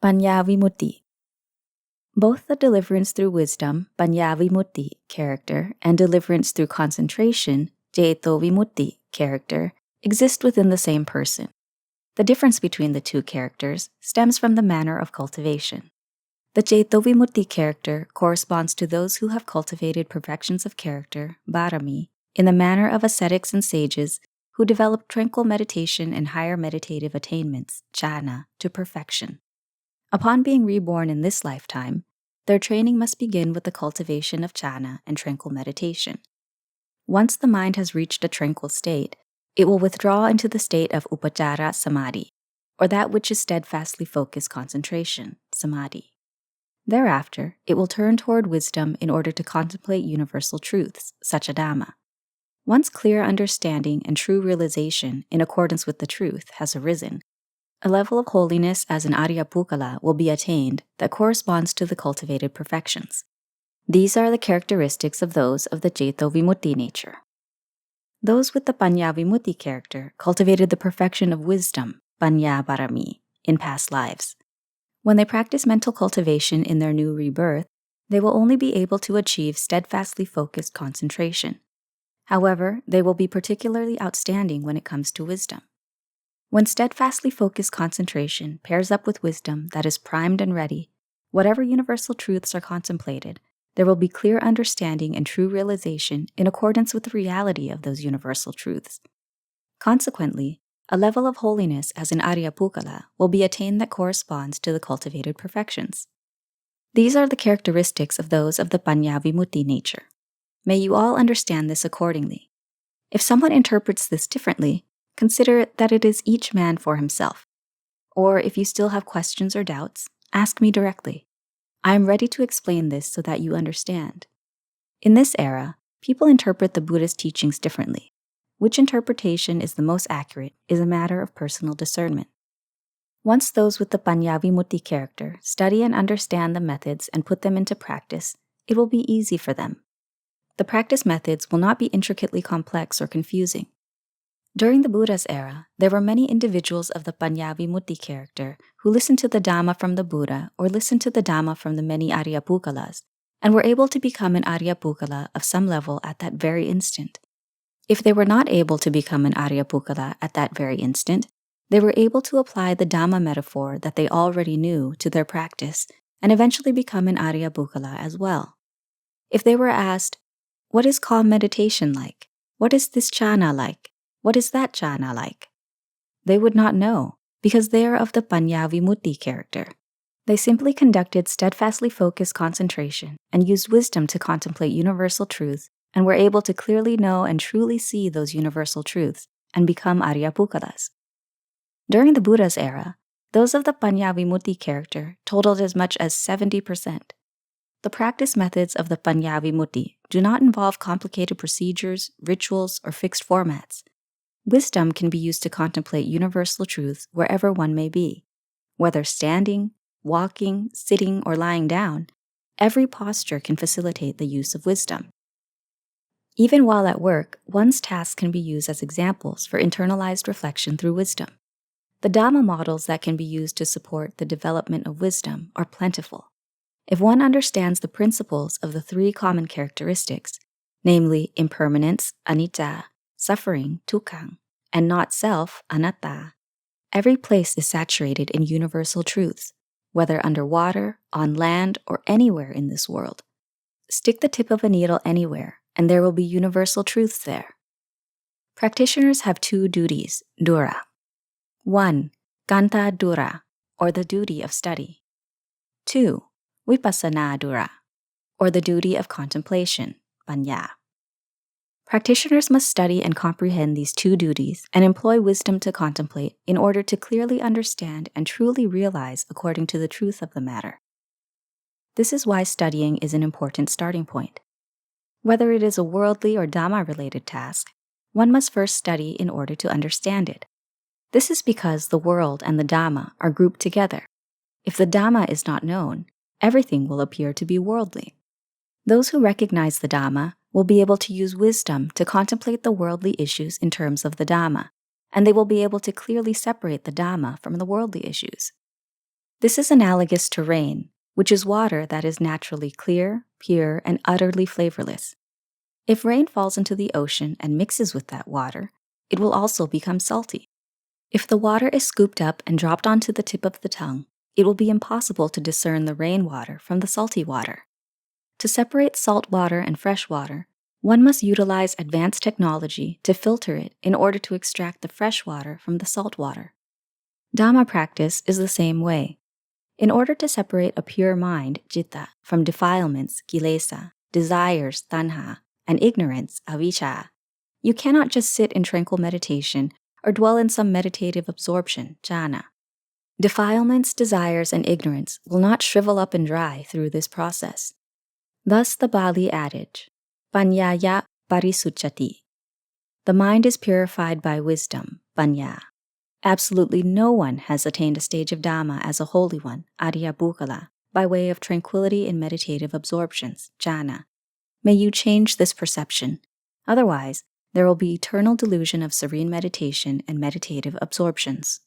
Paññā-vimutti. Both the deliverance through wisdom, Paññā-vimutti character, and deliverance through concentration, Caito-vimutti character, exist within the same person. The difference between the two characters stems from the manner of cultivation. The Caito-vimutti character corresponds to those who have cultivated perfections of character, bharami, in the manner of ascetics and sages who develop tranquil meditation and higher meditative attainments, jhana, to perfection. Upon being reborn in this lifetime, their training must begin with the cultivation of jhana and tranquil meditation. Once the mind has reached a tranquil state, it will withdraw into the state of upacara samadhi, or that which is steadfastly focused concentration, samadhi. Thereafter, it will turn toward wisdom in order to contemplate universal truths, such as Dhamma. Once clear understanding and true realization in accordance with the truth has arisen, a level of holiness as an Ariya will be attained that corresponds to the cultivated perfections. These are the characteristics of those of the Caito-vimutti nature. Those with the Paññā-vimutti character cultivated the perfection of wisdom, paññā-bharami, in past lives. When they practice mental cultivation in their new rebirth, they will only be able to achieve steadfastly focused concentration. However, they will be particularly outstanding when it comes to wisdom. When steadfastly focused concentration pairs up with wisdom that is primed and ready, whatever universal truths are contemplated, there will be clear understanding and true realization in accordance with the reality of those universal truths. Consequently, a level of holiness as an Ariya will be attained that corresponds to the cultivated perfections. These are the characteristics of those of the Paññā-vimutti nature. May you all understand this accordingly. If someone interprets this differently, consider that it is each man for himself. Or if you still have questions or doubts, ask me directly. I am ready to explain this so that you understand. In this era, people interpret the Buddha's teachings differently. Which interpretation is the most accurate is a matter of personal discernment. Once those with the Paññā-vimutti character study and understand the methods and put them into practice, it will be easy for them. The practice methods will not be intricately complex or confusing. During the Buddha's era, there were many individuals of the Paññā-vimutti character who listened to the Dhamma from the Buddha or listened to the Dhamma from the many Ariya and were able to become an Ariya of some level at that very instant. If they were not able to become an Ariya at that very instant, they were able to apply the Dhamma metaphor that they already knew to their practice and eventually become an Ariya as well. If they were asked, "What is calm meditation like? What is this jhana like? What is that jhana like?" they would not know because they are of the Paññā-vimutti character. They simply conducted steadfastly focused concentration and used wisdom to contemplate universal truths and were able to clearly know and truly see those universal truths and become Ariya. During the Buddha's era, those of the Paññā-vimutti character totaled as much as 70%. The practice methods of the Paññā-vimutti do not involve complicated procedures, rituals, or fixed formats. Wisdom can be used to contemplate universal truths wherever one may be. Whether standing, walking, sitting, or lying down, every posture can facilitate the use of wisdom. Even while at work, one's tasks can be used as examples for internalized reflection through wisdom. The Dhamma models that can be used to support the development of wisdom are plentiful. If one understands the principles of the three common characteristics, namely impermanence, anicca, suffering, dukkha, and not self, anatta, every place is saturated in universal truths, whether underwater, on land, or anywhere in this world. Stick the tip of a needle anywhere, and there will be universal truths there. Practitioners have two duties, dura. 1. Kanta dura, or the duty of study. 2. Vipassana dura, or the duty of contemplation, paññā. Practitioners must study and comprehend these two duties and employ wisdom to contemplate in order to clearly understand and truly realize according to the truth of the matter. This is why studying is an important starting point. Whether it is a worldly or Dhamma-related task, one must first study in order to understand it. This is because the world and the Dhamma are grouped together. If the Dhamma is not known, everything will appear to be worldly. Those who recognize the Dhamma will be able to use wisdom to contemplate the worldly issues in terms of the Dhamma, and they will be able to clearly separate the Dhamma from the worldly issues. This is analogous to rain, which is water that is naturally clear, pure, and utterly flavorless. If rain falls into the ocean and mixes with that water, it will also become salty. If the water is scooped up and dropped onto the tip of the tongue, it will be impossible to discern the rainwater from the salty water. To separate salt water and fresh water, one must utilize advanced technology to filter it in order to extract the fresh water from the salt water. Dhamma practice is the same way. In order to separate a pure mind, citta, from defilements, kilesa, desires, tanha, and ignorance, avijja, you cannot just sit in tranquil meditation or dwell in some meditative absorption, jhana. Defilements, desires, and ignorance will not shrivel up and dry through this process. Thus the Bali adage, paññā parisucchati. The mind is purified by wisdom, paññā. Absolutely no one has attained a stage of Dhamma as a holy one, Ariya Bukkala, by way of tranquility in meditative absorptions, jhana. May you change this perception. Otherwise, there will be eternal delusion of serene meditation and meditative absorptions.